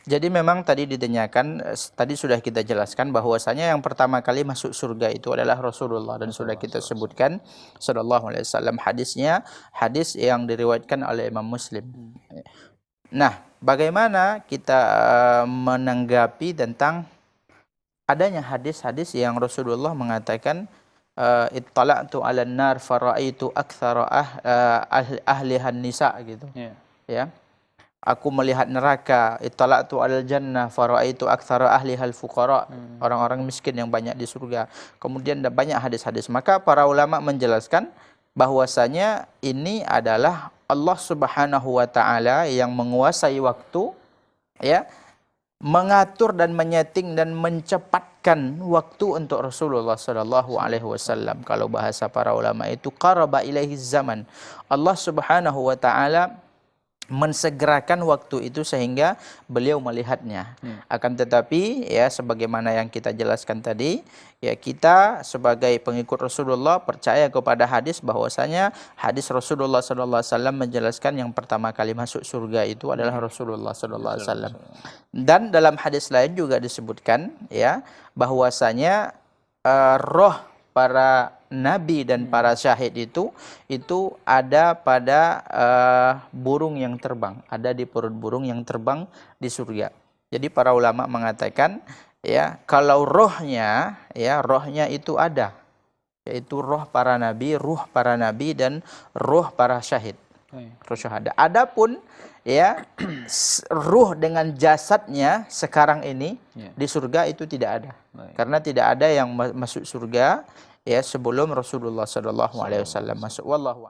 Jadi memang tadi ditanyakan, tadi sudah kita jelaskan bahwasanya yang pertama kali masuk surga itu adalah Rasulullah, dan sudah kita sebutkan sallallahu alaihi wasallam hadisnya, hadis yang diriwayatkan oleh Imam Muslim. Nah, bagaimana kita menanggapi tentang adanya hadis-hadis yang Rasulullah mengatakan ittala'tu 'alan nar faraitu aktsara ahlihan nisa gitu. Ya. Aku melihat neraka, ittala'tu 'alal jannah faraitu aktsara ahlihal fuqara. Orang-orang miskin yang banyak di surga. Kemudian ada banyak hadis-hadis. Maka para ulama menjelaskan bahwasanya ini adalah Allah Subhanahu wa taala yang menguasai waktu, ya, mengatur dan menyeting dan mencepatkan waktu untuk Rasulullah sallallahu alaihi wasallam. Kalau bahasa para ulama itu qaraba ilaihi zaman. Allah Subhanahu wa taala mensegerakan waktu itu sehingga beliau melihatnya. Akan tetapi ya sebagaimana yang kita jelaskan tadi, ya kita sebagai pengikut Rasulullah percaya kepada hadis bahwasanya hadis Rasulullah sallallahu alaihi wasallam menjelaskan yang pertama kali masuk surga itu adalah Rasulullah sallallahu alaihi wasallam. Dan dalam hadis lain juga disebutkan ya bahwasanya roh para nabi dan para syahid itu ada pada burung yang terbang, ada di perut burung yang terbang di surga. Jadi para ulama mengatakan ya kalau rohnya itu ada, yaitu roh para nabi dan roh para syahid. Roh syahada. Adapun ya ruh dengan jasadnya sekarang ini di surga itu tidak ada. Karena tidak ada yang masuk surga ya sebelum Rasulullah sallallahu alaihi wasallam masuk. Wallahu